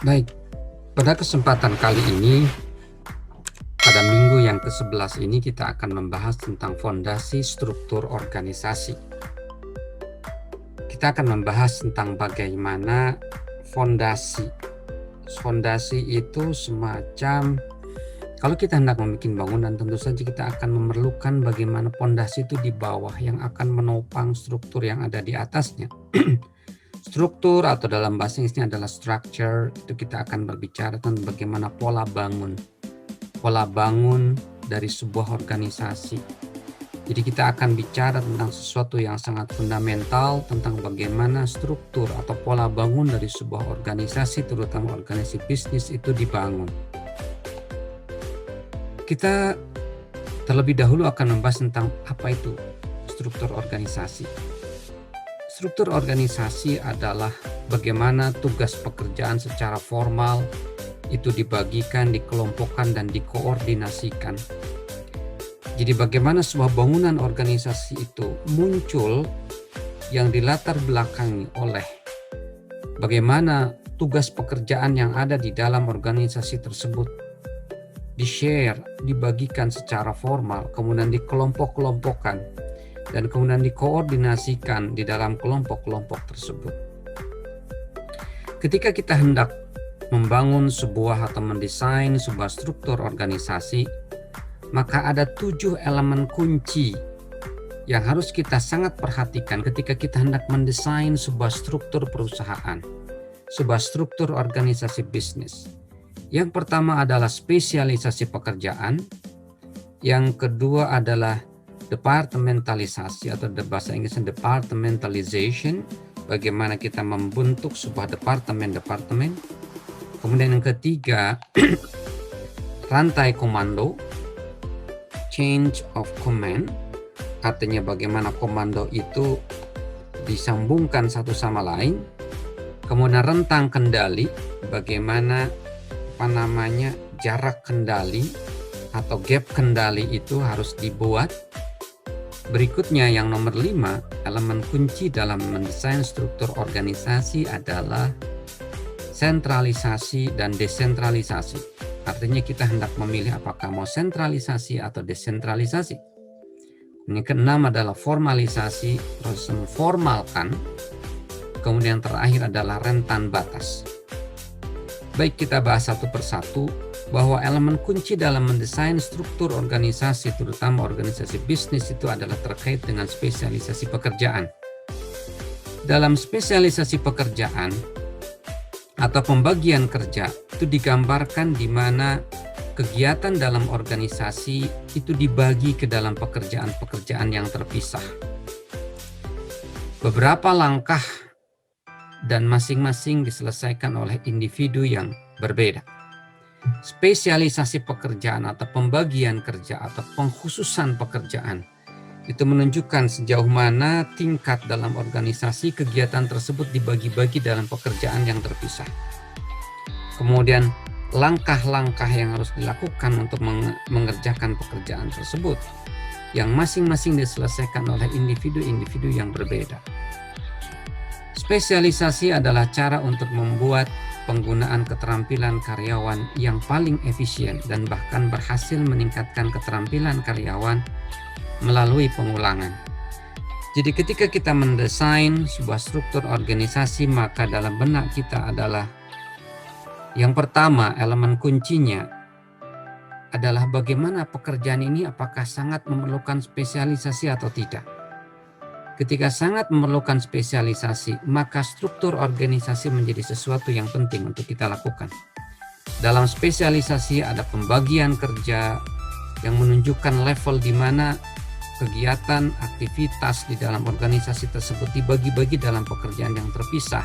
Baik, pada kesempatan kali ini, pada minggu yang ke-11 ini kita akan membahas tentang fondasi struktur organisasi. Kita akan membahas tentang bagaimana fondasi. Fondasi itu semacam, kalau kita hendak membuat bangunan, tentu saja kita akan memerlukan bagaimana fondasi itu di bawah yang akan menopang struktur yang ada di atasnya. Struktur atau dalam bahasa Inggrisnya adalah structure, itu kita akan berbicara tentang bagaimana pola bangun dari sebuah organisasi. Jadi kita akan bicara tentang sesuatu yang sangat fundamental, tentang bagaimana struktur atau pola bangun dari sebuah organisasi, terutama organisasi bisnis itu dibangun. Kita terlebih dahulu akan membahas tentang apa itu struktur organisasi. Struktur organisasi adalah bagaimana tugas pekerjaan secara formal itu dibagikan, dikelompokkan, dan dikoordinasikan. Jadi bagaimana sebuah bangunan organisasi itu muncul yang dilatar belakangi oleh bagaimana tugas pekerjaan yang ada di dalam organisasi tersebut di-share, dibagikan secara formal, kemudian dikelompok-kelompokkan, dan kemudian dikoordinasikan di dalam kelompok-kelompok tersebut. Ketika kita hendak membangun sebuah atau mendesain sebuah struktur organisasi, maka ada 7 elemen kunci yang harus kita sangat perhatikan ketika kita hendak mendesain sebuah struktur perusahaan, sebuah struktur organisasi bisnis. Yang pertama adalah spesialisasi pekerjaan, yang kedua adalah departementalisasi atau bahasa Inggrisnya departmentalization, bagaimana kita membentuk sebuah departemen. Kemudian yang ketiga, rantai komando, change of command, artinya bagaimana komando itu disambungkan satu sama lain. Kemudian rentang kendali, bagaimana jarak kendali atau gap kendali itu harus dibuat. Berikutnya yang nomor 5, elemen kunci dalam mendesain struktur organisasi adalah sentralisasi dan desentralisasi. Artinya kita hendak memilih apakah mau sentralisasi atau desentralisasi. Yang keenam adalah formalisasi, proses memformalkan. Kemudian terakhir adalah rentan batas. Baik, kita bahas satu persatu bahwa elemen kunci dalam mendesain struktur organisasi, terutama organisasi bisnis, itu adalah terkait dengan spesialisasi pekerjaan. Dalam spesialisasi pekerjaan atau pembagian kerja itu digambarkan di mana kegiatan dalam organisasi itu dibagi ke dalam pekerjaan-pekerjaan yang terpisah. Beberapa langkah dan masing-masing diselesaikan oleh individu yang berbeda. Spesialisasi pekerjaan atau pembagian kerja atau pengkhususan pekerjaan itu menunjukkan sejauh mana tingkat dalam organisasi kegiatan tersebut dibagi-bagi dalam pekerjaan yang terpisah. Kemudian langkah-langkah yang harus dilakukan untuk mengerjakan pekerjaan tersebut yang masing-masing diselesaikan oleh individu-individu yang berbeda. Spesialisasi adalah cara untuk membuat penggunaan keterampilan karyawan yang paling efisien dan bahkan berhasil meningkatkan keterampilan karyawan melalui pengulangan. Jadi ketika kita mendesain sebuah struktur organisasi, maka dalam benak kita adalah yang pertama, elemen kuncinya adalah bagaimana pekerjaan ini apakah sangat memerlukan spesialisasi atau tidak. Ketika sangat memerlukan spesialisasi, maka struktur organisasi menjadi sesuatu yang penting untuk kita lakukan. Dalam spesialisasi ada pembagian kerja yang menunjukkan level di mana kegiatan, aktivitas di dalam organisasi tersebut dibagi-bagi dalam pekerjaan yang terpisah,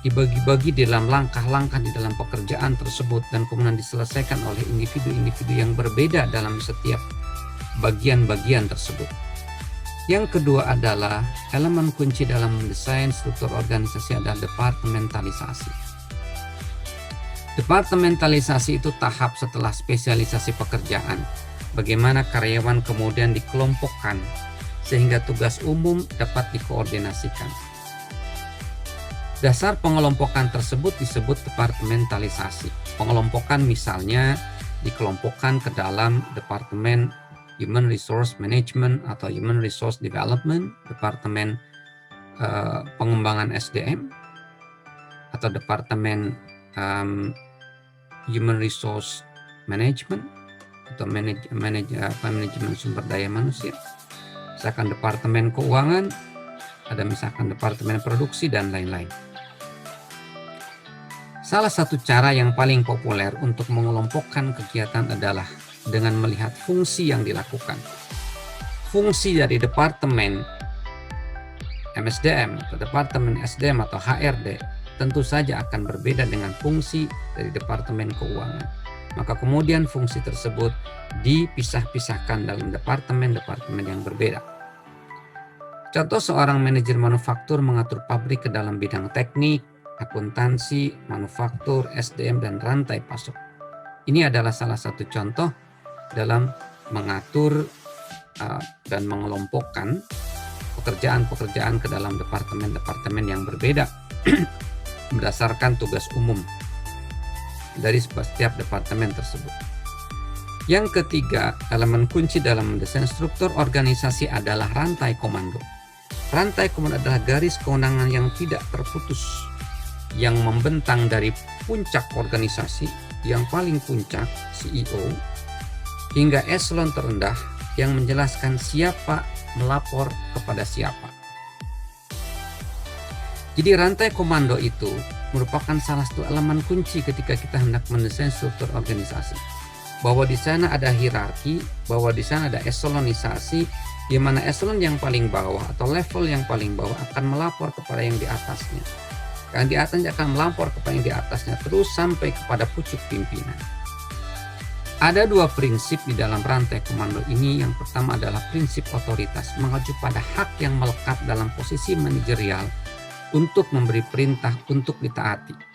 dibagi-bagi dalam langkah-langkah di dalam pekerjaan tersebut, dan kemudian diselesaikan oleh individu-individu yang berbeda dalam setiap bagian-bagian tersebut. Yang kedua adalah elemen kunci dalam mendesain struktur organisasi adalah departementalisasi. Departementalisasi itu tahap setelah spesialisasi pekerjaan. Bagaimana karyawan kemudian dikelompokkan sehingga tugas umum dapat dikoordinasikan. Dasar pengelompokan tersebut disebut departementalisasi. Pengelompokan misalnya dikelompokkan ke dalam Departemen Human Resource Management atau Human Resource Development, Departemen Pengembangan SDM, atau Departemen Human Resource Management atau manajemen sumber daya manusia, misalkan Departemen Keuangan, ada misalkan Departemen Produksi, dan lain-lain. Salah satu cara yang paling populer untuk mengelompokkan kegiatan adalah dengan melihat fungsi yang dilakukan. Fungsi dari Departemen MSDM atau Departemen SDM atau HRD tentu saja akan berbeda dengan fungsi dari Departemen Keuangan. Maka kemudian fungsi tersebut dipisah-pisahkan dalam departemen-departemen yang berbeda. Contoh, seorang manajer manufaktur mengatur pabrik ke dalam bidang teknik, akuntansi, manufaktur, SDM, dan rantai pasok. Ini adalah salah satu contoh dalam mengatur dan mengelompokkan pekerjaan-pekerjaan ke dalam departemen-departemen yang berbeda berdasarkan tugas umum dari setiap departemen tersebut. Yang ketiga, elemen kunci dalam mendesain struktur organisasi adalah rantai komando. Rantai komando adalah garis kewenangan yang tidak terputus, yang membentang dari puncak organisasi, yang paling puncak, CEO, hingga eselon terendah yang menjelaskan siapa melapor kepada siapa. Jadi rantai komando itu merupakan salah satu elemen kunci ketika kita hendak mendesain struktur organisasi. Bahwa di sana ada hierarki, bahwa di sana ada eselonisasi, di mana eselon yang paling bawah atau level yang paling bawah akan melapor kepada yang di atasnya. Yang di atasnya akan melapor kepada yang di atasnya terus sampai kepada pucuk pimpinan. Ada dua prinsip di dalam rantai komando ini. Yang pertama adalah prinsip otoritas, mengacu pada hak yang melekat dalam posisi manajerial untuk memberi perintah untuk ditaati.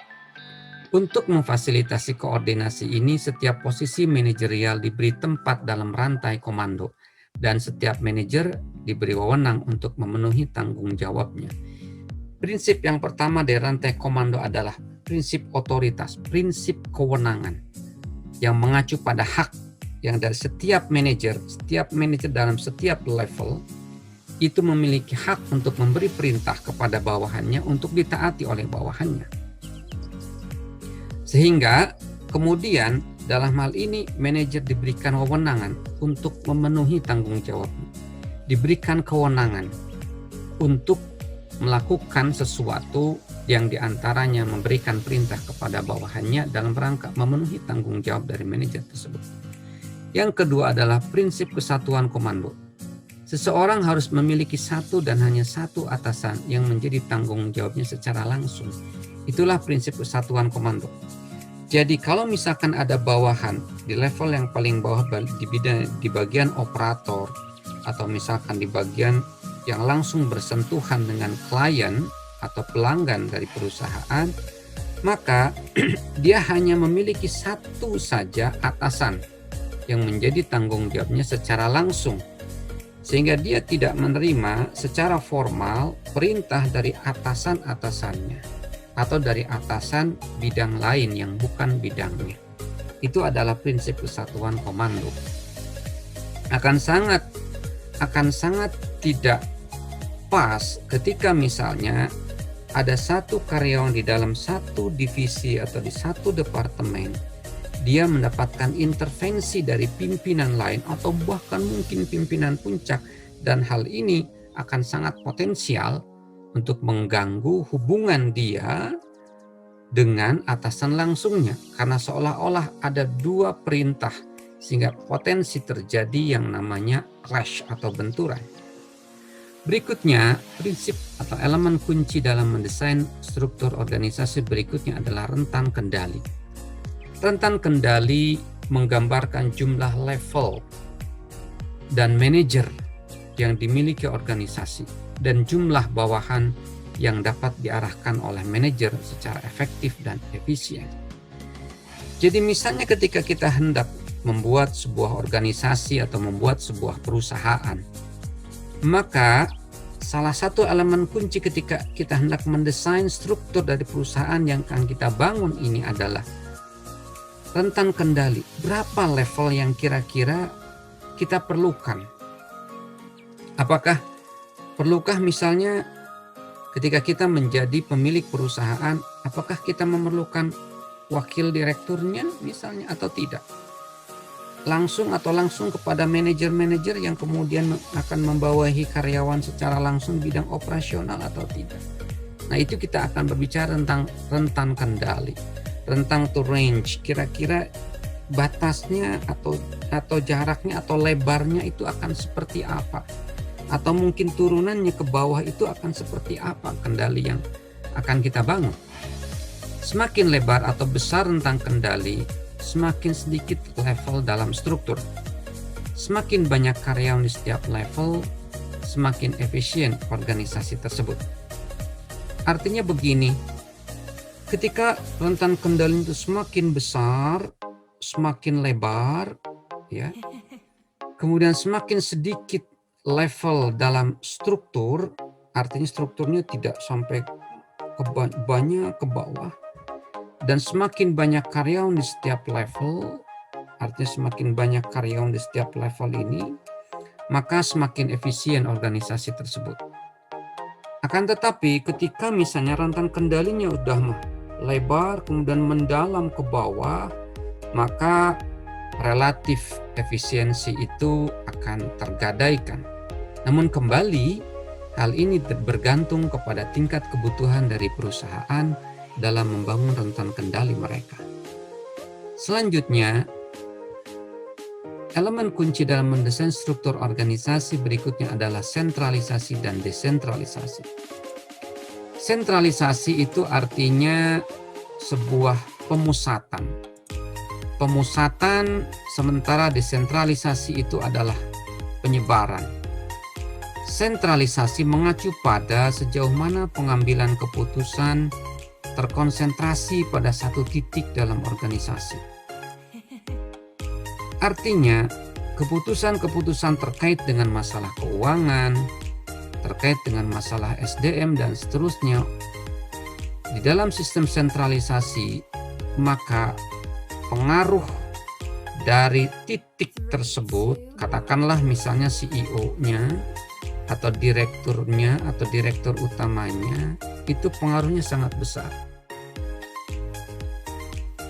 Untuk memfasilitasi koordinasi ini, setiap posisi manajerial diberi tempat dalam rantai komando dan setiap manajer diberi wewenang untuk memenuhi tanggung jawabnya. Prinsip yang pertama dari rantai komando adalah prinsip otoritas, prinsip kewenangan yang mengacu pada hak yang dari setiap manajer dalam setiap level itu memiliki hak untuk memberi perintah kepada bawahannya untuk ditaati oleh bawahannya. Sehingga kemudian dalam hal ini manajer diberikan wewenangan untuk memenuhi tanggung jawabnya. Diberikan kewenangan untuk melakukan sesuatu yang diantaranya memberikan perintah kepada bawahannya dalam rangka memenuhi tanggung jawab dari manajer tersebut. Yang kedua adalah prinsip kesatuan komando. Seseorang harus memiliki satu dan hanya satu atasan yang menjadi tanggung jawabnya secara langsung. Itulah prinsip kesatuan komando. Jadi kalau misalkan ada bawahan di level yang paling bawah di bagian operator atau misalkan di bagian yang langsung bersentuhan dengan klien atau pelanggan dari perusahaan, maka dia hanya memiliki satu saja atasan yang menjadi tanggung jawabnya secara langsung. Sehingga dia tidak menerima secara formal perintah dari atasan-atasannya atau dari atasan bidang lain yang bukan bidangnya. Itu adalah prinsip kesatuan komando. Akan sangat tidak pas ketika misalnya ada satu karyawan di dalam satu divisi atau di satu departemen, dia mendapatkan intervensi dari pimpinan lain atau bahkan mungkin pimpinan puncak, dan hal ini akan sangat potensial untuk mengganggu hubungan dia dengan atasan langsungnya karena seolah-olah ada dua perintah sehingga potensi terjadi yang namanya clash atau benturan. Berikutnya, prinsip atau elemen kunci dalam mendesain struktur organisasi berikutnya adalah rentan kendali. Rentan kendali menggambarkan jumlah level dan manajer yang dimiliki organisasi dan jumlah bawahan yang dapat diarahkan oleh manajer secara efektif dan efisien. Jadi misalnya ketika kita hendak membuat sebuah organisasi atau membuat sebuah perusahaan, maka salah satu elemen kunci ketika kita hendak mendesain struktur dari perusahaan yang akan kita bangun ini adalah rentan kendali. Berapa level yang kira-kira kita perlukan? Apakah perlukah misalnya ketika kita menjadi pemilik perusahaan, apakah kita memerlukan wakil direkturnya misalnya atau tidak? Langsung kepada manajer-manajer yang kemudian akan membawahi karyawan secara langsung bidang operasional atau tidak. Nah, itu kita akan berbicara tentang rentan kendali, rentang to range, kira-kira batasnya atau jaraknya atau lebarnya itu akan seperti apa, atau mungkin turunannya ke bawah itu akan seperti apa kendali yang akan kita bangun. Semakin lebar atau besar rentang kendali, semakin sedikit level dalam struktur. Semakin banyak karyawan di setiap level, semakin efisien organisasi tersebut. Artinya begini, ketika rentan kendali itu semakin besar, semakin lebar, ya, kemudian semakin sedikit level dalam struktur, artinya strukturnya tidak sampai banyak ke bawah, dan semakin banyak karyawan di setiap level, artinya semakin banyak karyawan di setiap level ini, maka semakin efisien organisasi tersebut. Akan tetapi ketika misalnya rentan kendalinya udah lebar kemudian mendalam ke bawah, maka relatif efisiensi itu akan tergadaikan. Namun kembali, hal ini bergantung kepada tingkat kebutuhan dari perusahaan dalam membangun rentan kendali mereka. Selanjutnya, elemen kunci dalam mendesain struktur organisasi berikutnya adalah sentralisasi dan desentralisasi. Sentralisasi itu artinya sebuah pemusatan. Pemusatan, sementara desentralisasi itu adalah penyebaran. Sentralisasi mengacu pada sejauh mana pengambilan keputusan terkonsentrasi pada satu titik dalam organisasi. Artinya, keputusan-keputusan terkait dengan masalah keuangan, terkait dengan masalah SDM dan seterusnya, di dalam sistem sentralisasi, maka pengaruh dari titik tersebut, katakanlah misalnya CEO-nya, atau direkturnya atau direktur utamanya, itu pengaruhnya sangat besar.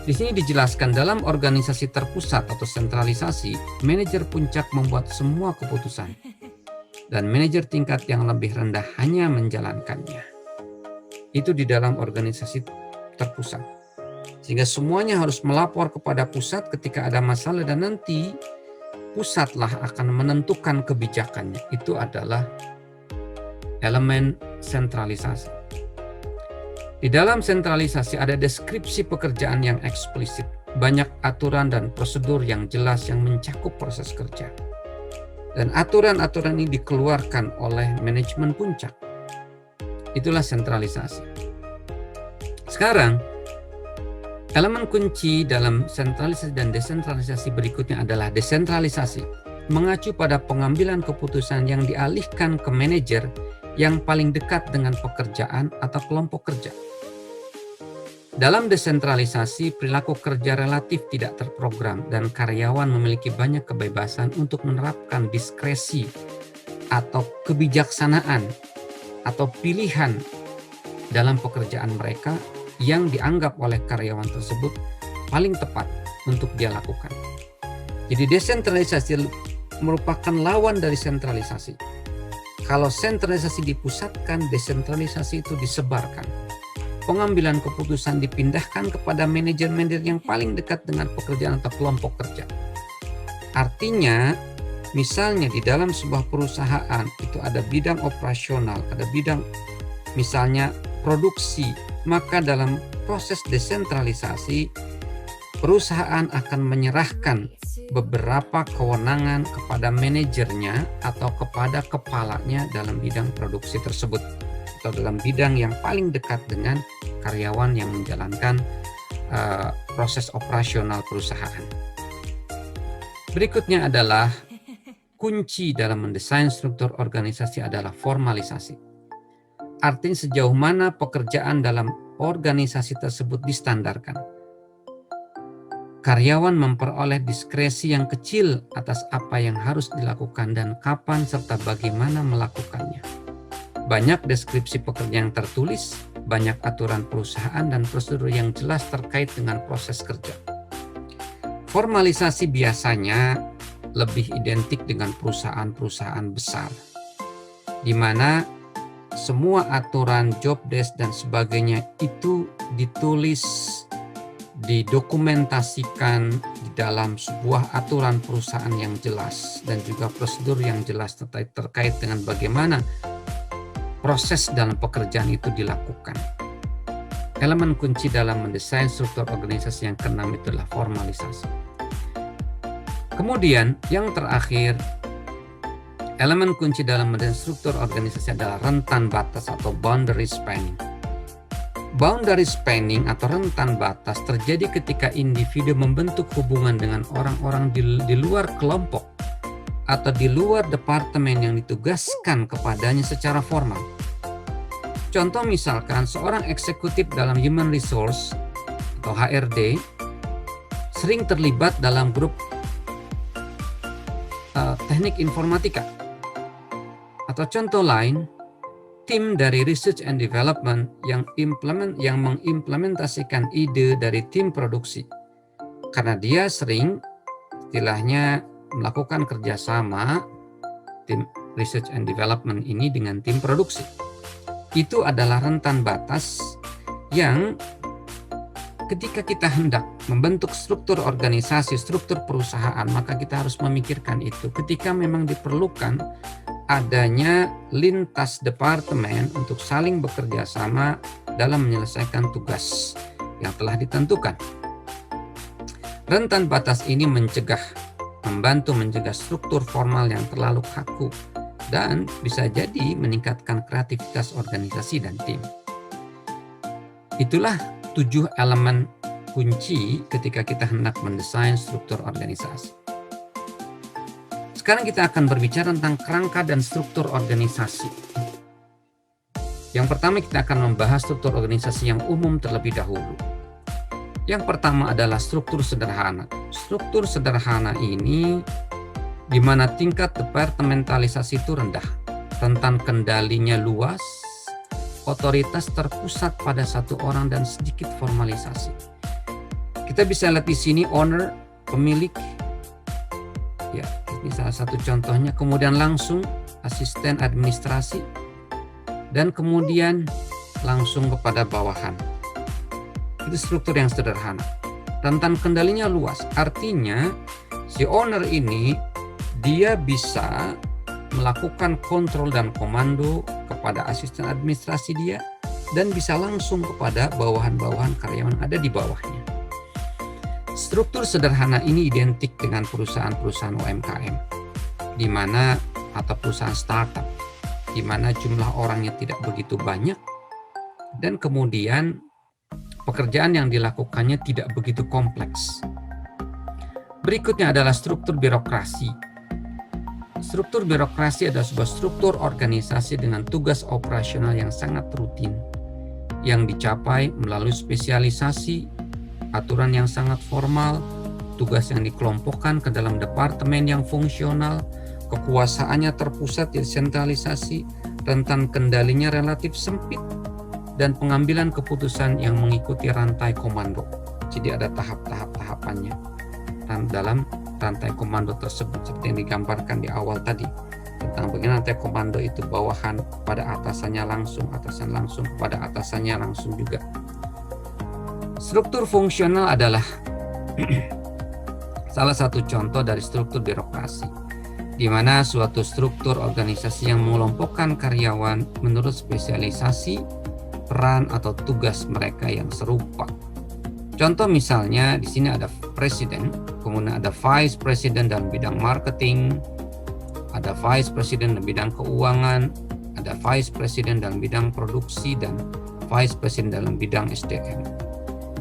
Di sini dijelaskan dalam organisasi terpusat atau sentralisasi, manajer puncak membuat semua keputusan dan manajer tingkat yang lebih rendah hanya menjalankannya. Itu di dalam organisasi terpusat. Sehingga semuanya harus melapor kepada pusat ketika ada masalah dan nanti pusatlah akan menentukan kebijakannya. Itu adalah elemen sentralisasi. Di dalam sentralisasi ada deskripsi pekerjaan yang eksplisit, banyak aturan dan prosedur yang jelas yang mencakup proses kerja. Dan aturan-aturan ini dikeluarkan oleh manajemen puncak. Itulah sentralisasi. Sekarang, elemen kunci dalam sentralisasi dan desentralisasi berikutnya adalah desentralisasi, mengacu pada pengambilan keputusan yang dialihkan ke manajer yang paling dekat dengan pekerjaan atau kelompok kerja. Dalam desentralisasi, perilaku kerja relatif tidak terprogram dan karyawan memiliki banyak kebebasan untuk menerapkan diskresi atau kebijaksanaan atau pilihan dalam pekerjaan mereka yang dianggap oleh karyawan tersebut paling tepat untuk dia lakukan. Jadi desentralisasi merupakan lawan dari sentralisasi. Kalau sentralisasi dipusatkan, desentralisasi itu disebarkan. Pengambilan keputusan dipindahkan kepada manajer-manajer yang paling dekat dengan pekerjaan atau kelompok kerja. Artinya, misalnya di dalam sebuah perusahaan itu ada bidang operasional, ada bidang misalnya produksi, maka dalam proses desentralisasi, perusahaan akan menyerahkan beberapa kewenangan kepada manajernya atau kepada kepalanya dalam bidang produksi tersebut, atau dalam bidang yang paling dekat dengan karyawan yang menjalankan proses operasional perusahaan. Berikutnya adalah kunci dalam mendesain struktur organisasi adalah formalisasi. Artinya sejauh mana pekerjaan dalam organisasi tersebut distandarkan. Karyawan memperoleh diskresi yang kecil atas apa yang harus dilakukan dan kapan serta bagaimana melakukannya. Banyak deskripsi pekerjaan yang tertulis, banyak aturan perusahaan dan prosedur yang jelas terkait dengan proses kerja. Formalisasi biasanya lebih identik dengan perusahaan-perusahaan besar, di mana semua aturan job desk dan sebagainya itu ditulis, didokumentasikan di dalam sebuah aturan perusahaan yang jelas dan juga prosedur yang jelas terkait dengan bagaimana proses dalam pekerjaan itu dilakukan. Elemen kunci dalam mendesain struktur organisasi yang keenam itu adalah formalisasi. Kemudian yang terakhir, elemen kunci dalam mendesain struktur organisasi adalah rentan batas atau boundary spanning. Boundary spanning atau rentan batas terjadi ketika individu membentuk hubungan dengan orang-orang di luar kelompok atau di luar departemen yang ditugaskan kepadanya secara formal. Contoh misalkan seorang eksekutif dalam human resource atau HRD sering terlibat dalam grup teknik informatika. Atau contoh lain, tim dari research and development yang mengimplementasikan ide dari tim produksi. Karena dia sering istilahnya melakukan kerjasama tim research and development ini dengan tim produksi. Itu adalah rentan batas yang ketika kita hendak membentuk struktur organisasi, struktur perusahaan, maka kita harus memikirkan itu ketika memang diperlukan adanya lintas departemen untuk saling bekerja sama dalam menyelesaikan tugas yang telah ditentukan. Rentan batas ini membantu mencegah struktur formal yang terlalu kaku dan bisa jadi meningkatkan kreativitas organisasi dan tim. Itulah 7 elemen kunci ketika kita hendak mendesain struktur organisasi. Sekarang kita akan berbicara tentang kerangka dan struktur organisasi. Yang pertama kita akan membahas struktur organisasi yang umum terlebih dahulu. Yang pertama adalah struktur sederhana. Struktur sederhana ini di mana tingkat departementalisasi itu rendah, rentan kendalinya luas, otoritas terpusat pada satu orang dan sedikit formalisasi. Kita bisa lihat di sini owner, pemilik, ya ini salah satu contohnya. Kemudian langsung asisten administrasi dan kemudian langsung kepada bawahan. Itu struktur yang sederhana. Rentan kendalinya luas, artinya si owner ini dia bisa melakukan kontrol dan komando kepada asisten administrasi dia dan bisa langsung kepada bawahan-bawahan karyawan ada di bawahnya. Struktur sederhana ini identik dengan perusahaan-perusahaan UMKM di mana atau perusahaan startup di mana jumlah orangnya tidak begitu banyak dan kemudian pekerjaan yang dilakukannya tidak begitu kompleks. Berikutnya adalah struktur birokrasi. Struktur birokrasi adalah sebuah struktur organisasi dengan tugas operasional yang sangat rutin, yang dicapai melalui spesialisasi, aturan yang sangat formal, tugas yang dikelompokkan ke dalam departemen yang fungsional, kekuasaannya terpusat di sentralisasi, rentan kendalinya relatif sempit, dan pengambilan keputusan yang mengikuti rantai komando. Jadi ada tahap-tahapannya dalam rantai komando tersebut seperti yang digambarkan di awal tadi tentang bagaimana rantai komando itu bawahan pada atasannya langsung, atasan langsung kepada atasannya langsung juga. Struktur fungsional adalah salah satu contoh dari struktur birokrasi, di mana suatu struktur organisasi yang mengelompokkan karyawan menurut spesialisasi, peran atau tugas mereka yang serupa. Contoh misalnya di sini ada presiden, kemudian ada vice president dalam bidang marketing, ada vice president dalam bidang keuangan, ada vice president dalam bidang produksi, dan vice president dalam bidang SDM.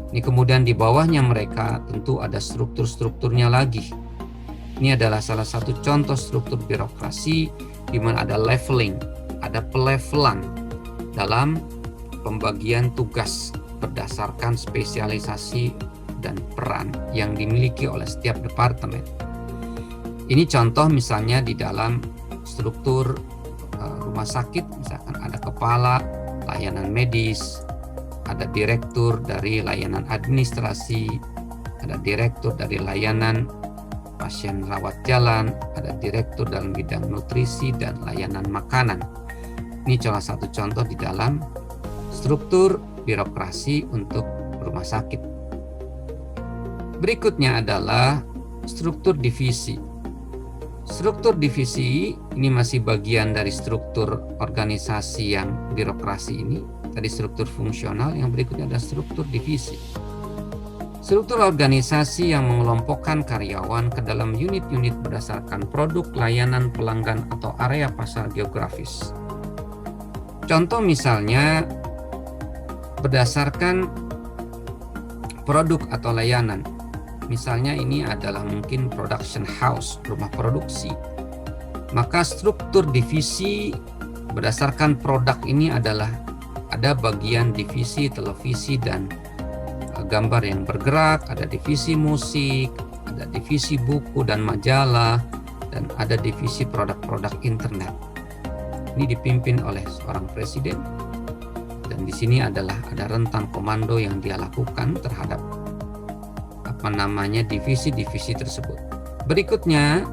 Ini kemudian di bawahnya mereka tentu ada struktur-strukturnya lagi. Ini adalah salah satu contoh struktur birokrasi di mana ada leveling, ada pelevelan dalam pembagian tugas berdasarkan spesialisasi dan peran yang dimiliki oleh setiap departemen. Ini contoh misalnya di dalam struktur rumah sakit, misalkan ada kepala layanan medis, ada direktur dari layanan administrasi, ada direktur dari layanan pasien rawat jalan, ada direktur dalam bidang nutrisi dan layanan makanan. Ini salah satu contoh di dalam struktur birokrasi untuk rumah sakit. Berikutnya adalah struktur divisi. Struktur divisi ini masih bagian dari struktur organisasi yang birokrasi ini. Tadi struktur fungsional, yang berikutnya adalah struktur divisi. Struktur organisasi yang mengelompokkan karyawan ke dalam unit-unit berdasarkan produk, layanan, pelanggan, atau area pasar geografis. Contoh misalnya berdasarkan produk atau layanan. Misalnya ini adalah mungkin production house, rumah produksi. Maka struktur divisi berdasarkan produk ini adalah ada bagian divisi televisi dan gambar yang bergerak, ada divisi musik, ada divisi buku dan majalah, dan ada divisi produk-produk internet. Ini dipimpin oleh seorang presiden, dan di sini adalah ada rentang komando yang dia lakukan terhadap divisi-divisi tersebut. Berikutnya,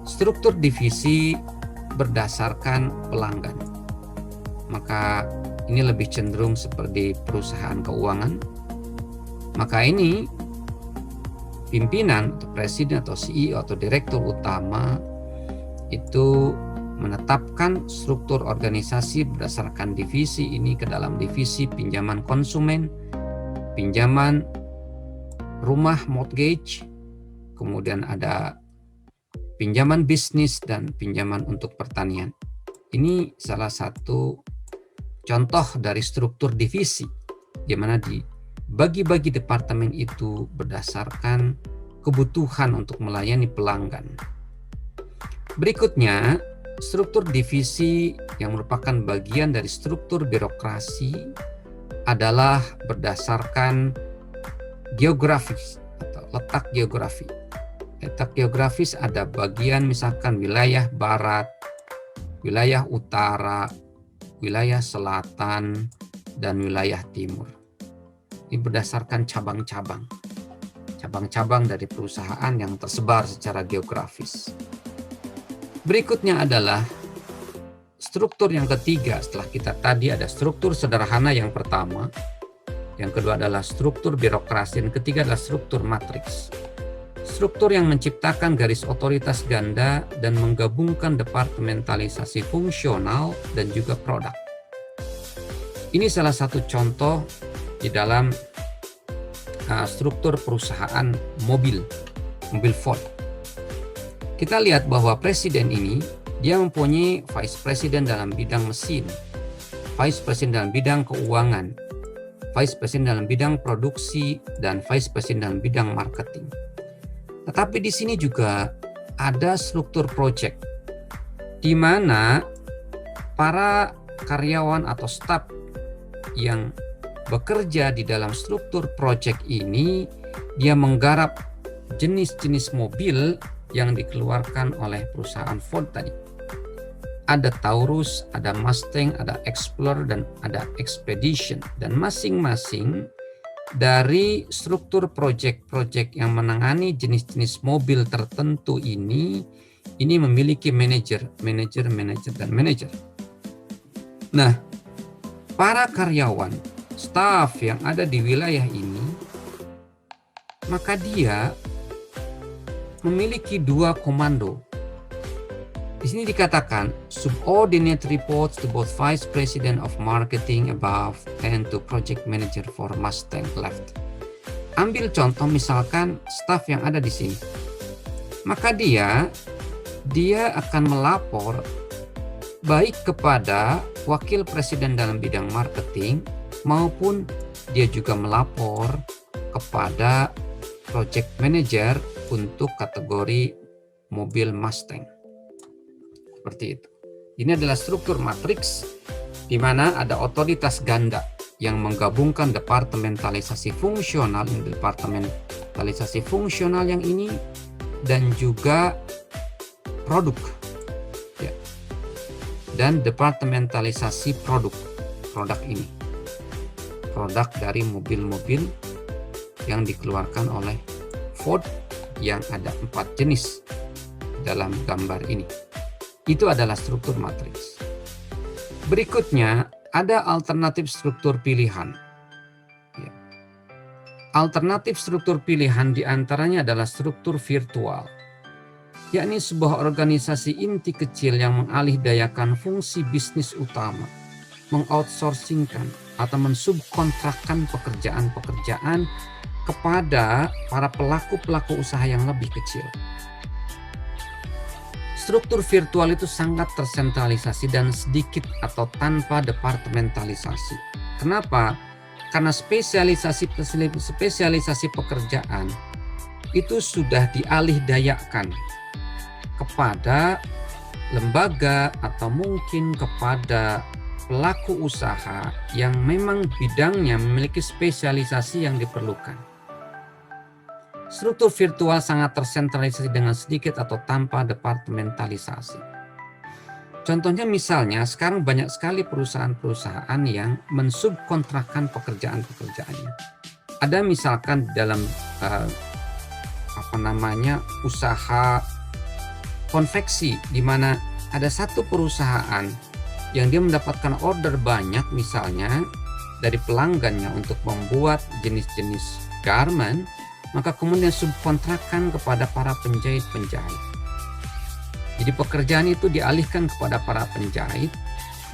struktur divisi berdasarkan pelanggan. Maka ini lebih cenderung seperti perusahaan keuangan. Maka ini pimpinan atau presiden atau CEO atau direktur utama itu menetapkan struktur organisasi berdasarkan divisi ini ke dalam divisi pinjaman konsumen, pinjaman rumah mortgage, kemudian ada pinjaman bisnis dan pinjaman untuk pertanian. Ini salah satu contoh dari struktur divisi, di mana dibagi-bagi departemen itu berdasarkan kebutuhan untuk melayani pelanggan. Berikutnya, struktur divisi yang merupakan bagian dari struktur birokrasi adalah berdasarkan geografis atau letak geografi. Letak geografis ada bagian misalkan wilayah barat, wilayah utara, wilayah selatan, dan wilayah timur. Ini berdasarkan cabang-cabang dari perusahaan yang tersebar secara geografis. Berikutnya adalah struktur yang ketiga. Setelah kita tadi ada struktur sederhana yang pertama, yang kedua adalah struktur birokrasi, dan ketiga adalah struktur matriks. Struktur yang menciptakan garis otoritas ganda dan menggabungkan departementalisasi fungsional dan juga produk. Ini salah satu contoh di dalam struktur perusahaan mobil Ford. Kita lihat bahwa presiden ini dia mempunyai vice president dalam bidang mesin, vice president dalam bidang keuangan, vice president dalam bidang produksi, dan vice president dalam bidang marketing. Tetapi di sini juga ada struktur project, di mana para karyawan atau staf yang bekerja di dalam struktur project ini, dia menggarap jenis-jenis mobil yang dikeluarkan oleh perusahaan Ford tadi. Ada Taurus, ada Mustang, ada Explorer, dan ada Expedition. Dan masing-masing dari struktur project-project yang menangani jenis-jenis mobil tertentu ini memiliki manajer, dan manajer. Nah, para karyawan, staf yang ada di wilayah ini, maka dia memiliki dua komando. Di sini dikatakan subordinate reports to both Vice President of Marketing above and to Project Manager for Mustang left. Ambil contoh misalkan staf yang ada di sini. Maka dia akan melapor baik kepada Wakil Presiden dalam bidang marketing maupun dia juga melapor kepada Project Manager untuk kategori mobil Mustang. Seperti itu. Ini adalah struktur matriks di mana ada otoritas ganda yang menggabungkan departementalisasi fungsional yang ini dan juga produk, ya, dan departementalisasi produk ini, produk dari mobil-mobil yang dikeluarkan oleh Ford yang ada 4 jenis dalam gambar ini. Itu adalah struktur matriks. Berikutnya ada alternatif struktur pilihan. Ya. Alternatif struktur pilihan diantaranya adalah struktur virtual, yakni sebuah organisasi inti kecil yang mengalihdayakan fungsi bisnis utama, mengoutsourcingkan atau mensubkontrakkan pekerjaan-pekerjaan kepada para pelaku-pelaku usaha yang lebih kecil. Struktur virtual itu sangat tersentralisasi dan sedikit atau tanpa departementalisasi. Kenapa? Karena spesialisasi pekerjaan itu sudah dialihdayakan kepada lembaga atau mungkin kepada pelaku usaha yang memang bidangnya memiliki spesialisasi yang diperlukan. Struktur virtual sangat tersentralisasi dengan sedikit atau tanpa departementalisasi. Contohnya misalnya sekarang banyak sekali perusahaan-perusahaan yang mensubkontrakkan pekerjaan-pekerjaannya. Ada misalkan dalam usaha konveksi di mana ada satu perusahaan yang dia mendapatkan order banyak misalnya dari pelanggannya untuk membuat jenis-jenis garment, maka kemudian subkontrakkan kepada para penjahit-penjahit. Jadi pekerjaan itu dialihkan kepada para penjahit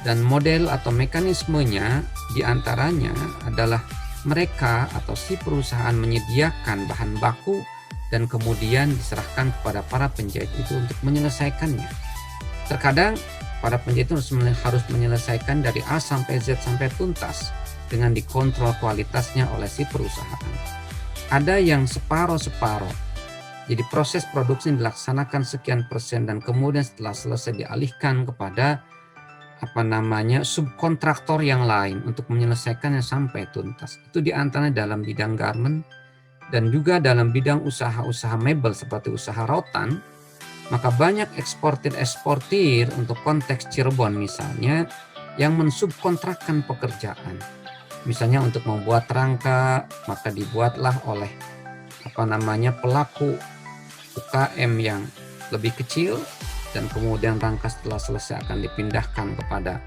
dan model atau mekanismenya diantaranya adalah mereka atau si perusahaan menyediakan bahan baku dan kemudian diserahkan kepada para penjahit itu untuk menyelesaikannya. Terkadang para penjahit itu harus menyelesaikan dari A sampai Z sampai tuntas dengan dikontrol kualitasnya oleh si perusahaan. Ada yang separoh-separoh. Jadi proses produksi dilaksanakan sekian persen dan kemudian setelah selesai dialihkan kepada subkontraktor yang lain untuk menyelesaikannya sampai tuntas. Itu diantaranya dalam bidang garment dan juga dalam bidang usaha-usaha mebel seperti usaha rotan. Maka banyak eksportir untuk konteks Cirebon misalnya yang mensubkontrakkan pekerjaan. Misalnya untuk membuat rangka, maka dibuatlah oleh pelaku UKM yang lebih kecil dan kemudian rangka setelah selesai akan dipindahkan kepada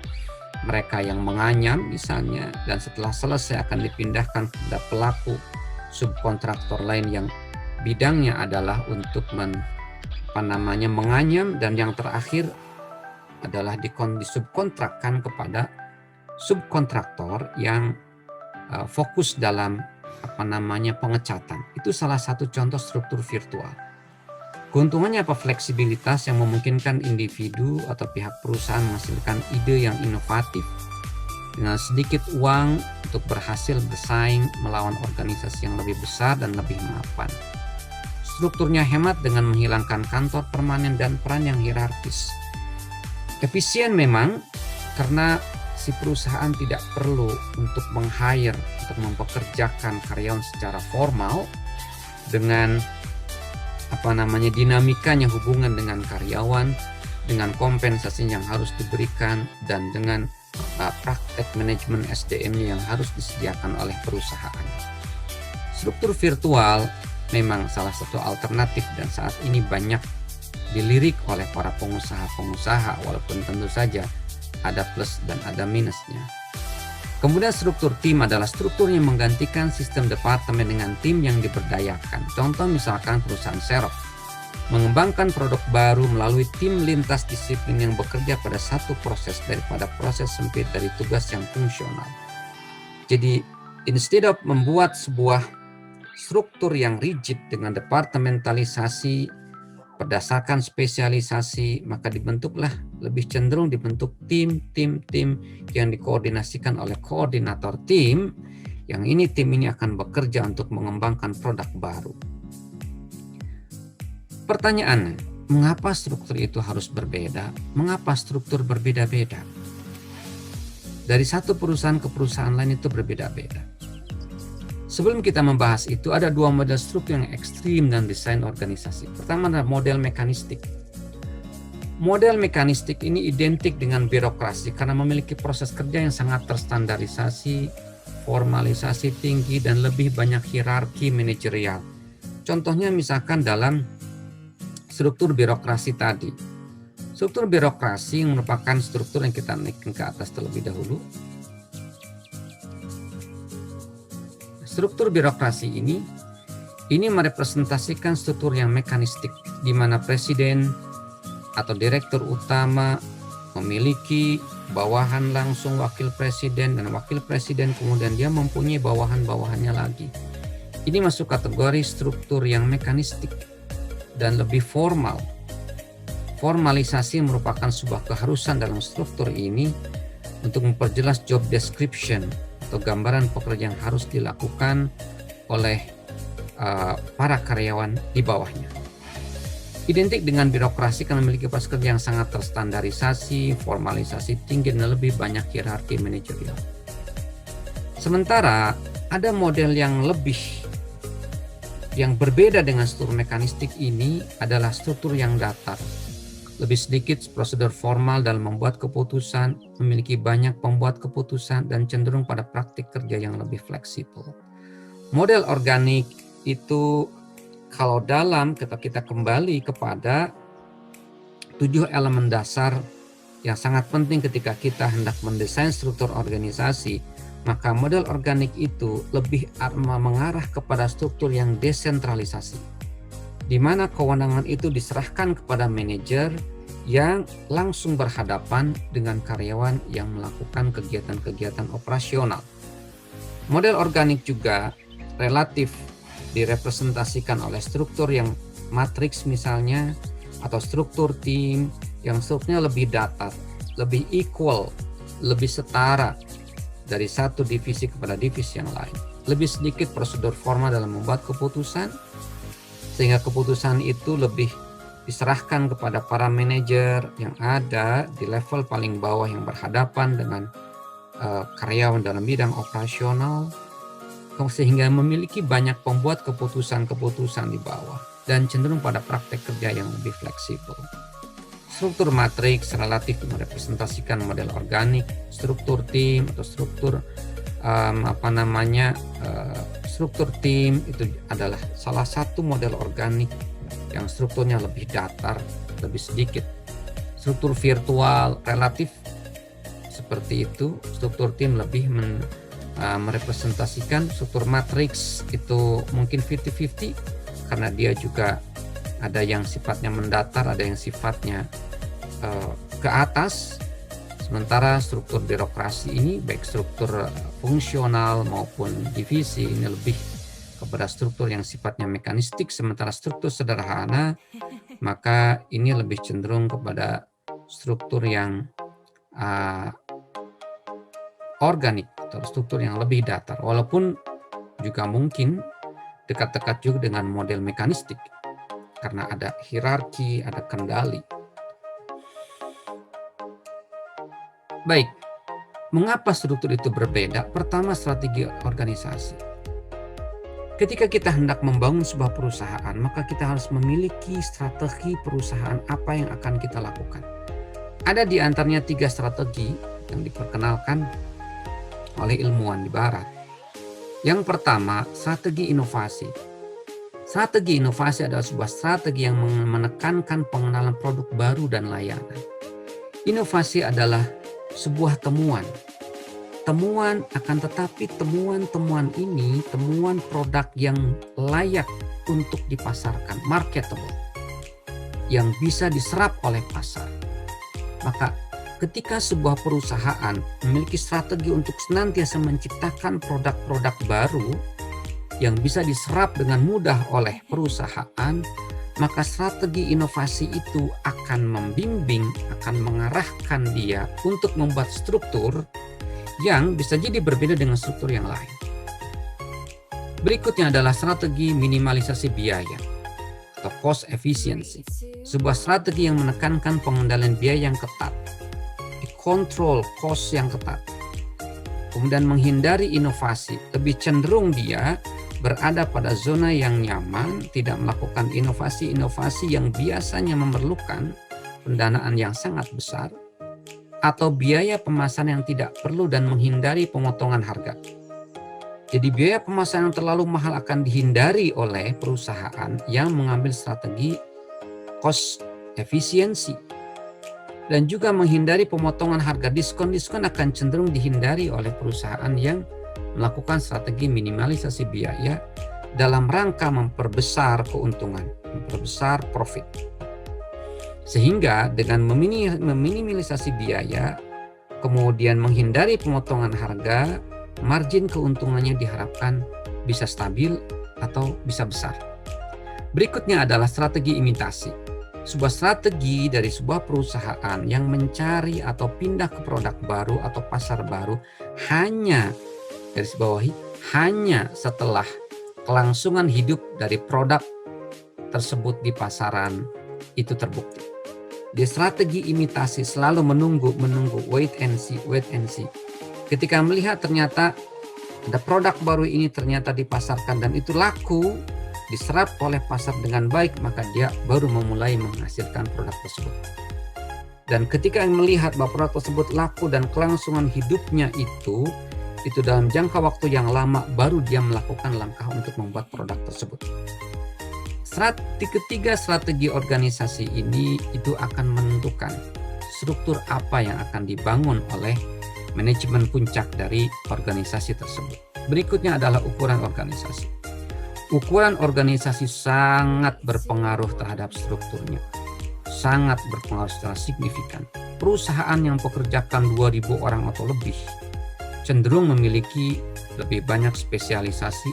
mereka yang menganyam misalnya, dan setelah selesai akan dipindahkan kepada pelaku subkontraktor lain yang bidangnya adalah untuk menganyam, dan yang terakhir adalah disubkontrakkan kepada subkontraktor yang fokus dalam pengecatan. Itu salah satu contoh struktur virtual. Keuntungannya apa? Fleksibilitas yang memungkinkan individu atau pihak perusahaan menghasilkan ide yang inovatif dengan sedikit uang untuk berhasil bersaing melawan organisasi yang lebih besar dan lebih mapan. Strukturnya hemat dengan menghilangkan kantor permanen dan peran yang hierarkis. Efisien memang karena si perusahaan tidak perlu untuk meng-hire, untuk mempekerjakan karyawan secara formal dengan dinamikanya hubungan dengan karyawan, dengan kompensasi yang harus diberikan, dan dengan praktek manajemen SDM-nya yang harus disediakan oleh perusahaan. Struktur virtual memang salah satu alternatif dan saat ini banyak dilirik oleh para pengusaha-pengusaha, walaupun tentu saja ada plus dan ada minusnya. Kemudian struktur tim adalah struktur yang menggantikan sistem departemen dengan tim yang diberdayakan. Contoh misalkan perusahaan Xerox mengembangkan produk baru melalui tim lintas disiplin yang bekerja pada satu proses daripada proses sempit dari tugas yang fungsional. Jadi instead of membuat sebuah struktur yang rigid dengan departementalisasi berdasarkan spesialisasi, maka lebih cenderung dibentuk tim yang dikoordinasikan oleh koordinator tim, yang tim ini akan bekerja untuk mengembangkan produk baru. Pertanyaannya, mengapa struktur itu harus berbeda? Mengapa struktur berbeda-beda? Dari satu perusahaan ke perusahaan lain itu berbeda-beda. Sebelum kita membahas itu, ada dua model struktur yang ekstrim dalam desain organisasi. Pertama adalah model mekanistik. Model mekanistik ini identik dengan birokrasi karena memiliki proses kerja yang sangat terstandarisasi, formalisasi tinggi, dan lebih banyak hierarki manajerial. Contohnya misalkan dalam struktur birokrasi tadi. Struktur birokrasi merupakan struktur yang kita naikkan ke atas terlebih dahulu. Struktur birokrasi ini merepresentasikan struktur yang mekanistik, di mana presiden atau direktur utama memiliki bawahan langsung wakil presiden, dan wakil presiden kemudian dia mempunyai bawahan-bawahannya lagi. Ini masuk kategori struktur yang mekanistik dan lebih formal. Formalisasi merupakan sebuah keharusan dalam struktur ini untuk memperjelas job description atau gambaran pekerjaan yang harus dilakukan oleh para karyawan di bawahnya. Identik dengan birokrasi karena memiliki proses kerja yang sangat terstandarisasi, formalisasi tinggi, dan lebih banyak hierarki manajerial. Sementara ada model yang berbeda dengan struktur mekanistik ini adalah struktur yang datar. Lebih sedikit prosedur formal dalam membuat keputusan, memiliki banyak pembuat keputusan, dan cenderung pada praktik kerja yang lebih fleksibel. Model organik itu kalau kita kembali kepada 7 elemen dasar yang sangat penting ketika kita hendak mendesain struktur organisasi, maka model organik itu lebih mengarah kepada struktur yang desentralisasi, di mana kewenangan itu diserahkan kepada manajer yang langsung berhadapan dengan karyawan yang melakukan kegiatan-kegiatan operasional. Model organik juga relatif direpresentasikan oleh struktur yang matriks misalnya, atau struktur tim yang strukturnya lebih datar, lebih equal, lebih setara dari satu divisi kepada divisi yang lain. Lebih sedikit prosedur formal dalam membuat keputusan, sehingga keputusan itu lebih diserahkan kepada para manajer yang ada di level paling bawah yang berhadapan dengan karyawan dalam bidang operasional, sehingga memiliki banyak pembuat keputusan-keputusan di bawah dan cenderung pada praktek kerja yang lebih fleksibel. Struktur matriks relatif merepresentasikan model organik, struktur tim atau struktur struktur tim itu adalah salah satu model organik yang strukturnya lebih datar, lebih sedikit. Struktur virtual relatif seperti itu, struktur tim lebih merepresentasikan. Struktur matriks itu mungkin 50-50 karena dia juga ada yang sifatnya mendatar, ada yang sifatnya ke atas. Sementara struktur birokrasi ini, baik struktur fungsional maupun divisi, ini lebih kepada struktur yang sifatnya mekanistik. Sementara struktur sederhana, maka ini lebih cenderung kepada struktur yang organik atau struktur yang lebih datar. Walaupun juga mungkin dekat-dekat juga dengan model mekanistik karena ada hierarki, ada kendali. Baik, mengapa struktur itu berbeda? Pertama, strategi organisasi. Ketika kita hendak membangun sebuah perusahaan, maka kita harus memiliki strategi perusahaan apa yang akan kita lakukan. Ada di antaranya 3 strategi yang diperkenalkan oleh ilmuwan di barat. Yang pertama, strategi inovasi. Strategi inovasi adalah sebuah strategi yang menekankan pengenalan produk baru dan layanan. Inovasi adalah sebuah temuan akan tetapi temuan ini temuan produk yang layak untuk dipasarkan, marketable, yang bisa diserap oleh pasar. Maka ketika sebuah perusahaan memiliki strategi untuk senantiasa menciptakan produk-produk baru yang bisa diserap dengan mudah oleh perusahaan, maka strategi inovasi itu akan membimbing, akan mengarahkan dia untuk membuat struktur yang bisa jadi berbeda dengan struktur yang lain. Berikutnya adalah strategi minimalisasi biaya. atau cost efficiency. Sebuah strategi yang menekankan pengendalian biaya yang ketat, kontrol cost yang ketat, kemudian menghindari inovasi. Lebih cenderung dia berada pada zona yang nyaman, tidak melakukan inovasi-inovasi yang biasanya memerlukan pendanaan yang sangat besar, atau biaya pemasaran yang tidak perlu dan menghindari pemotongan harga. Jadi biaya pemasaran yang terlalu mahal akan dihindari oleh perusahaan yang mengambil strategi cost efisiensi. Dan juga menghindari pemotongan harga. Diskon-diskon akan cenderung dihindari oleh perusahaan yang melakukan strategi minimalisasi biaya dalam rangka memperbesar keuntungan, memperbesar profit. Sehingga dengan meminimalisasi biaya, kemudian menghindari pemotongan harga, margin keuntungannya diharapkan bisa stabil atau bisa besar. Berikutnya adalah strategi imitasi. Sebuah strategi dari sebuah perusahaan yang mencari atau pindah ke produk baru atau pasar baru hanya, garis bawahi, hanya setelah kelangsungan hidup dari produk tersebut di pasaran itu terbukti. Di strategi imitasi selalu menunggu, wait and see. Ketika melihat ternyata ada produk baru ini ternyata dipasarkan dan itu laku, diserap oleh pasar dengan baik, maka dia baru memulai menghasilkan produk tersebut. Dan ketika melihat bahwa produk tersebut laku dan kelangsungan hidupnya itu dalam jangka waktu yang lama, baru dia melakukan langkah untuk membuat produk tersebut. Ketiga strategi organisasi ini itu akan menentukan struktur apa yang akan dibangun oleh manajemen puncak dari organisasi tersebut. Berikutnya adalah ukuran organisasi. Ukuran organisasi sangat berpengaruh terhadap strukturnya. Sangat berpengaruh secara signifikan. Perusahaan yang pekerjakan 2.000 orang atau lebih cenderung memiliki lebih banyak spesialisasi,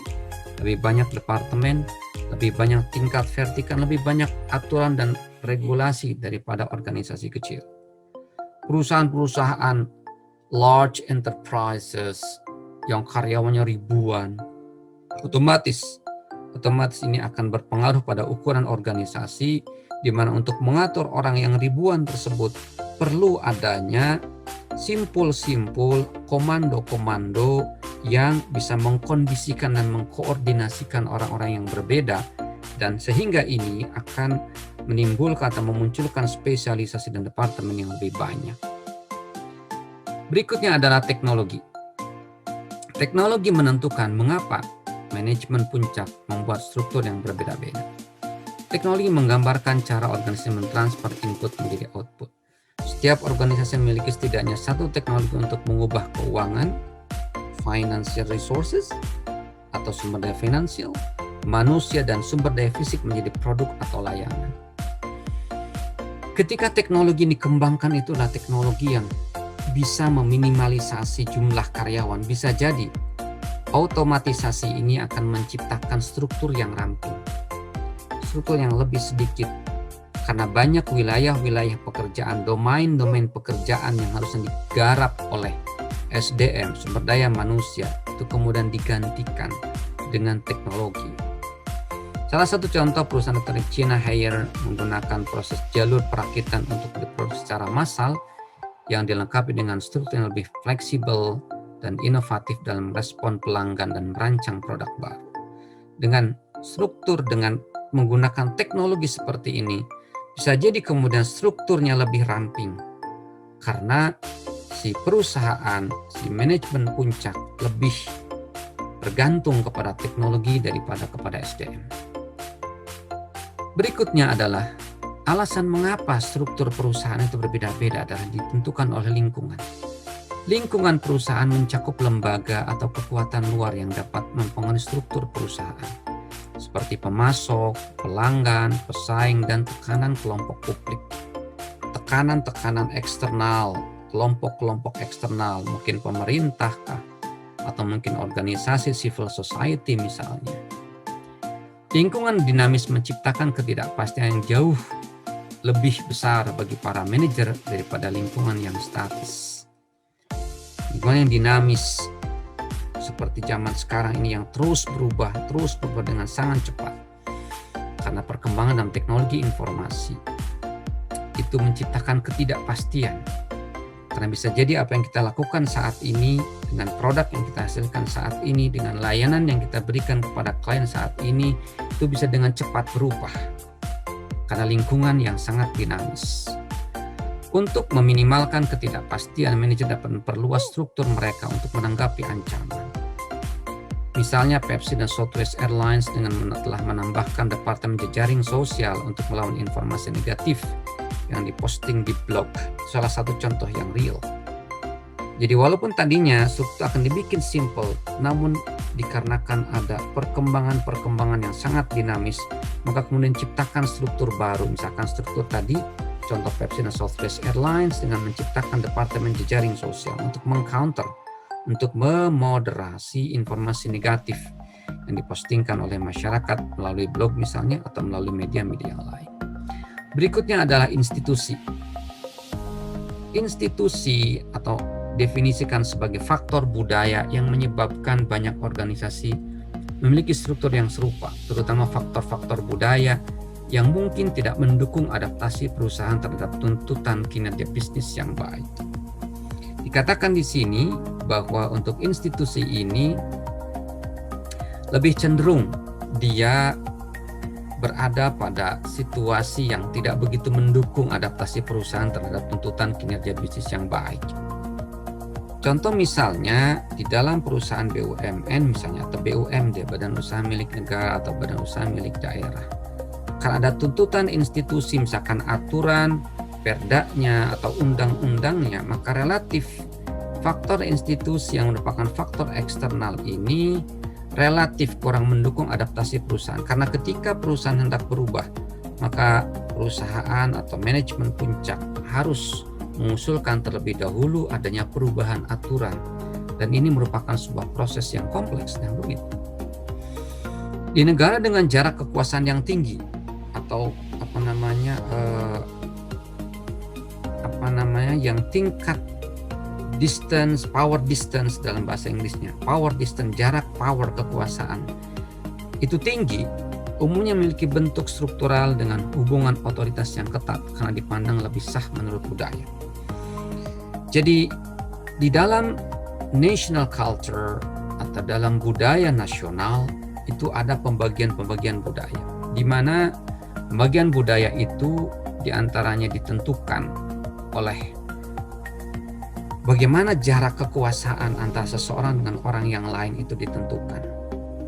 lebih banyak departemen, lebih banyak tingkat vertikal, lebih banyak aturan dan regulasi daripada organisasi kecil. Perusahaan-perusahaan large enterprises yang karyawannya ribuan, otomatis ini akan berpengaruh pada ukuran organisasi, di mana untuk mengatur orang yang ribuan tersebut perlu adanya simpul-simpul komando-komando yang bisa mengkondisikan dan mengkoordinasikan orang-orang yang berbeda, dan sehingga ini akan menimbulkan atau memunculkan spesialisasi dan departemen yang lebih banyak. Berikutnya adalah teknologi. Teknologi menentukan mengapa manajemen puncak membuat struktur yang berbeda-beda. Teknologi menggambarkan cara organisasi mentransfer input menjadi output. Setiap organisasi memiliki setidaknya satu teknologi untuk mengubah keuangan, financial resources, atau sumber daya finansial, manusia, dan sumber daya fisik menjadi produk atau layanan. Ketika teknologi dikembangkan, itulah teknologi yang bisa meminimalisasi jumlah karyawan. Bisa jadi otomatisasi ini akan menciptakan struktur yang ramping, struktur yang lebih sedikit, karena banyak wilayah-wilayah pekerjaan, domain-domain pekerjaan yang harusnya digarap oleh SDM, sumber daya manusia, itu kemudian digantikan dengan teknologi. Salah satu contoh perusahaan elektronik China Haier menggunakan proses jalur perakitan untuk diproduksi secara massal yang dilengkapi dengan struktur yang lebih fleksibel dan inovatif dalam respon pelanggan dan merancang produk baru. Dengan struktur dengan menggunakan teknologi seperti ini, bisa jadi kemudian strukturnya lebih ramping karena si perusahaan, si manajemen puncak lebih bergantung kepada teknologi daripada kepada SDM. Berikutnya adalah alasan mengapa struktur perusahaan itu berbeda-beda adalah ditentukan oleh lingkungan. Lingkungan perusahaan mencakup lembaga atau kekuatan luar yang dapat mempengaruhi struktur perusahaan, seperti pemasok, pelanggan, pesaing, dan tekanan kelompok publik. Tekanan-tekanan eksternal, kelompok-kelompok eksternal, mungkin pemerintah kah, atau mungkin organisasi civil society misalnya. Lingkungan dinamis menciptakan ketidakpastian yang jauh lebih besar bagi para manajer daripada lingkungan yang statis. Lingkungan yang dinamis seperti zaman sekarang ini yang terus berubah dengan sangat cepat. karena perkembangan dalam teknologi informasi itu menciptakan ketidakpastian. Karena bisa jadi apa yang kita lakukan saat ini, dengan produk yang kita hasilkan saat ini, dengan layanan yang kita berikan kepada klien saat ini, itu bisa dengan cepat berubah. Karena lingkungan yang sangat dinamis. Untuk meminimalkan ketidakpastian, manajer dapat memperluas struktur mereka untuk menanggapi ancaman. Misalnya Pepsi dan Southwest Airlines telah menambahkan departemen jejaring sosial untuk melawan informasi negatif yang diposting di blog. Salah satu contoh yang real. Jadi walaupun tadinya struktur akan dibikin simple, namun dikarenakan ada perkembangan yang sangat dinamis, maka kemudian ciptakan struktur baru. Misalkan struktur tadi, contoh Pepsi dan Southwest Airlines dengan menciptakan departemen jejaring sosial untuk mengcounter, untuk memoderasi informasi negatif yang dipostingkan oleh masyarakat melalui blog misalnya atau melalui media-media lain. Berikutnya adalah institusi. Institusi atau definisikan sebagai faktor budaya yang menyebabkan banyak organisasi memiliki struktur yang serupa, terutama faktor-faktor budaya yang mungkin tidak mendukung adaptasi perusahaan terhadap tuntutan kinerja bisnis yang baik. Dikatakan di sini bahwa untuk institusi ini lebih cenderung dia berada pada situasi yang tidak begitu mendukung adaptasi perusahaan terhadap tuntutan kinerja bisnis yang baik. Contoh misalnya di dalam perusahaan BUMN misalnya atau BUMD, Badan Usaha Milik Negara atau Badan Usaha Milik Daerah. Karena ada tuntutan institusi misalkan aturan, perdanya atau undang-undangnya, maka relatif faktor institusi yang merupakan faktor eksternal ini relatif kurang mendukung adaptasi perusahaan. Karena ketika perusahaan hendak berubah, maka perusahaan atau manajemen puncak harus mengusulkan terlebih dahulu adanya perubahan aturan. Dan ini merupakan sebuah proses yang kompleks dan rumit. Di negara dengan jarak kekuasaan yang tinggi atau yang tingkat distance, power distance dalam bahasa Inggrisnya, power distance, jarak power kekuasaan itu tinggi, umumnya memiliki bentuk struktural dengan hubungan otoritas yang ketat karena dipandang lebih sah menurut budaya. Jadi di dalam national culture atau dalam budaya nasional itu ada pembagian-pembagian budaya, di mana pembagian budaya itu diantaranya ditentukan oleh bagaimana jarak kekuasaan antara seseorang dengan orang yang lain itu ditentukan.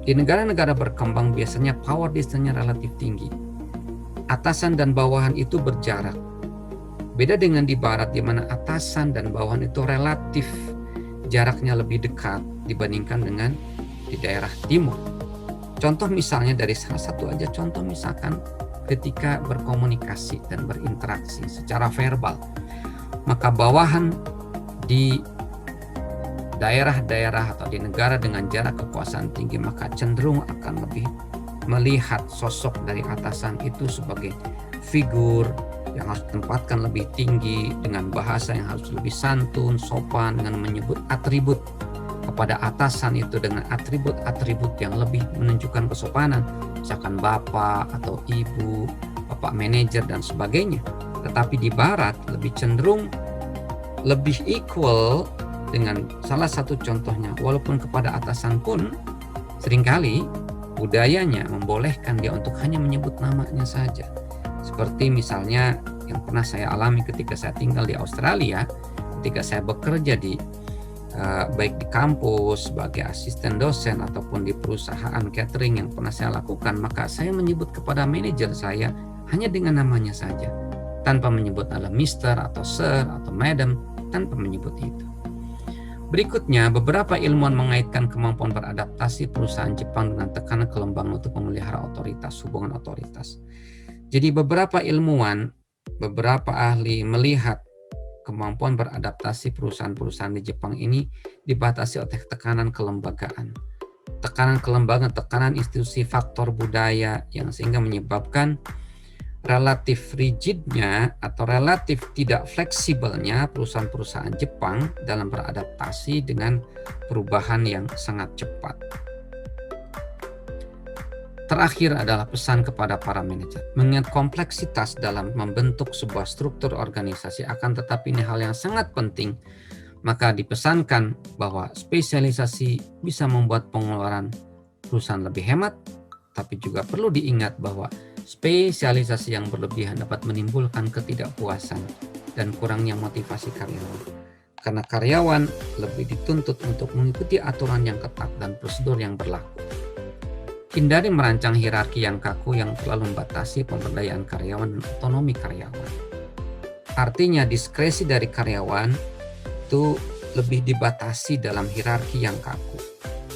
Di negara-negara berkembang biasanya power distance-nya relatif tinggi. Atasan dan bawahan itu berjarak. Beda dengan di barat di mana atasan dan bawahan itu relatif jaraknya lebih dekat dibandingkan dengan di daerah timur. Contoh misalnya dari salah satu aja contoh misalkan ketika berkomunikasi dan berinteraksi secara verbal, maka bawahan di daerah-daerah atau di negara dengan jarak kekuasaan tinggi maka cenderung akan lebih melihat sosok dari atasan itu sebagai figur yang harus ditempatkan lebih tinggi dengan bahasa yang harus lebih santun, sopan, dengan menyebut atribut kepada atasan itu dengan atribut-atribut yang lebih menunjukkan kesopanan, misalkan bapak atau ibu, bapak manajer dan sebagainya. Tetapi di barat lebih cenderung lebih equal dengan salah satu contohnya, walaupun kepada atasan pun seringkali budayanya membolehkan dia untuk hanya menyebut namanya saja. Seperti misalnya yang pernah saya alami ketika saya tinggal di Australia, ketika saya bekerja di baik di kampus sebagai asisten dosen ataupun di perusahaan catering yang pernah saya lakukan, maka saya menyebut kepada manajer saya hanya dengan namanya saja, tanpa menyebut nama Mister atau Sir atau Madam, tanpa menyebut itu. Berikutnya, beberapa ilmuwan mengaitkan kemampuan beradaptasi perusahaan Jepang dengan tekanan kelembagaan untuk memelihara otoritas, hubungan otoritas. Jadi beberapa ilmuwan, beberapa ahli melihat kemampuan beradaptasi perusahaan-perusahaan di Jepang ini dibatasi oleh tekanan kelembagaan. Tekanan kelembagaan, tekanan institusi, faktor budaya yang sehingga menyebabkan relatif rigidnya atau relatif tidak fleksibelnya perusahaan-perusahaan Jepang dalam beradaptasi dengan perubahan yang sangat cepat. Terakhir adalah pesan kepada para manajer. Mengingat kompleksitas dalam membentuk sebuah struktur organisasi akan tetapi ini hal yang sangat penting, maka dipesankan bahwa spesialisasi bisa membuat pengeluaran perusahaan lebih hemat, tapi juga perlu diingat bahwa spesialisasi yang berlebihan dapat menimbulkan ketidakpuasan dan kurangnya motivasi karyawan. Karena karyawan lebih dituntut untuk mengikuti aturan yang ketat dan prosedur yang berlaku. Hindari merancang hierarki yang kaku yang terlalu membatasi pemberdayaan karyawan dan otonomi karyawan. Artinya diskresi dari karyawan itu lebih dibatasi dalam hierarki yang kaku.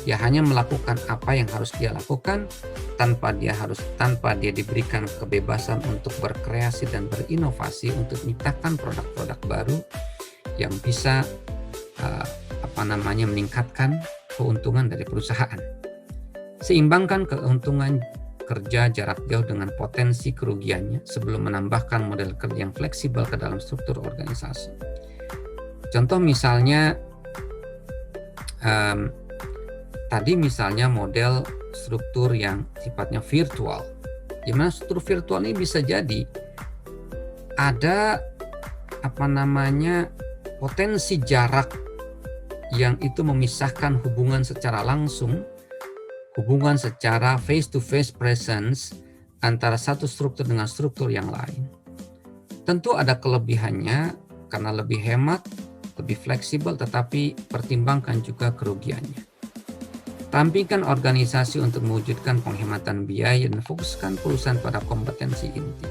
Dia hanya melakukan apa yang harus dia lakukan tanpa dia diberikan kebebasan untuk berkreasi dan berinovasi untuk menciptakan produk-produk baru yang bisa meningkatkan keuntungan dari perusahaan. Seimbangkan keuntungan kerja jarak jauh dengan potensi kerugiannya sebelum menambahkan model kerja yang fleksibel ke dalam struktur organisasi. Contoh misalnya tadi misalnya model struktur yang sifatnya virtual. Di mana struktur virtual ini bisa jadi ada potensi jarak yang itu memisahkan hubungan secara langsung, hubungan secara face-to-face presence antara satu struktur dengan struktur yang lain. Tentu ada kelebihannya karena lebih hemat, lebih fleksibel, tetapi pertimbangkan juga kerugiannya. Rampingkan organisasi untuk mewujudkan penghematan biaya dan fokuskan perusahaan pada kompetensi inti.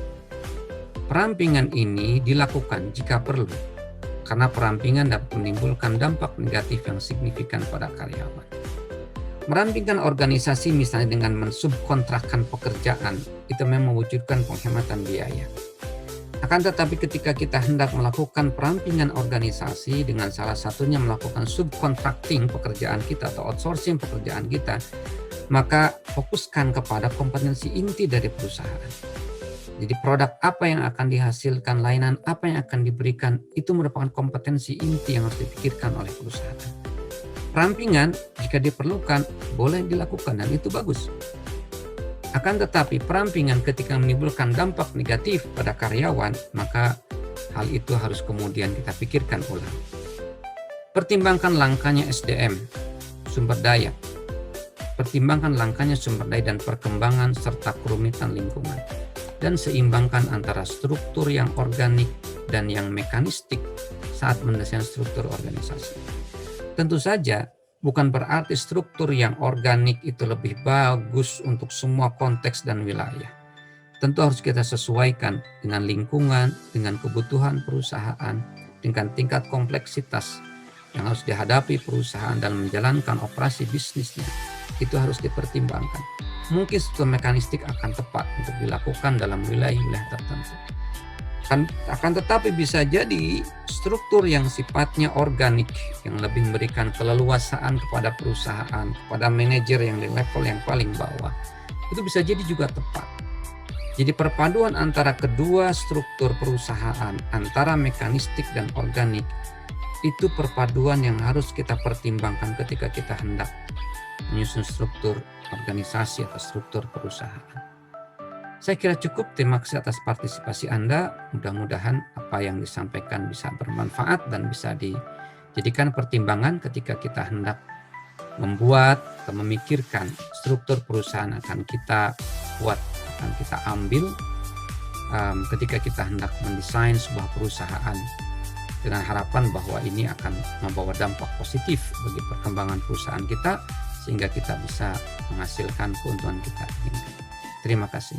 Perampingan ini dilakukan jika perlu, karena perampingan dapat menimbulkan dampak negatif yang signifikan pada karyawan. Merampingkan organisasi misalnya dengan mensubkontrakkan pekerjaan, itu memang mewujudkan penghematan biaya. Akan tetapi ketika kita hendak melakukan perampingan organisasi dengan salah satunya melakukan subcontracting pekerjaan kita atau outsourcing pekerjaan kita, maka fokuskan kepada kompetensi inti dari perusahaan. Jadi produk apa yang akan dihasilkan, layanan apa yang akan diberikan, itu merupakan kompetensi inti yang harus dipikirkan oleh perusahaan. Perampingan jika diperlukan boleh dilakukan dan itu bagus. Akan tetapi perampingan ketika menimbulkan dampak negatif pada karyawan, maka hal itu harus kemudian kita pikirkan ulang. Pertimbangkan langkahnya SDM, sumber daya. Pertimbangkan langkahnya sumber daya dan perkembangan serta kerumitan lingkungan. Dan seimbangkan antara struktur yang organik dan yang mekanistik saat mendesain struktur organisasi. Tentu saja bukan berarti struktur yang organik itu lebih bagus untuk semua konteks dan wilayah. Tentu harus kita sesuaikan dengan lingkungan, dengan kebutuhan perusahaan, dengan tingkat kompleksitas yang harus dihadapi perusahaan dalam menjalankan operasi bisnisnya. Itu harus dipertimbangkan. Mungkin struktur mekanistik akan tepat untuk dilakukan dalam wilayah-wilayah tertentu. Akan tetapi bisa jadi struktur yang sifatnya organik, yang lebih memberikan keleluasaan kepada perusahaan, kepada manajer yang di level yang paling bawah, itu bisa jadi juga tepat. Jadi perpaduan antara kedua struktur perusahaan, antara mekanistik dan organik, itu perpaduan yang harus kita pertimbangkan ketika kita hendak menyusun struktur organisasi atau struktur perusahaan. Saya kira cukup. Terima kasih atas partisipasi Anda. Mudah-mudahan apa yang disampaikan bisa bermanfaat dan bisa dijadikan pertimbangan ketika kita hendak membuat atau memikirkan struktur perusahaan akan kita buat, akan kita ambil ketika kita hendak mendesain sebuah perusahaan dengan harapan bahwa ini akan membawa dampak positif bagi perkembangan perusahaan kita sehingga kita bisa menghasilkan keuntungan kita inginkan. Terima kasih.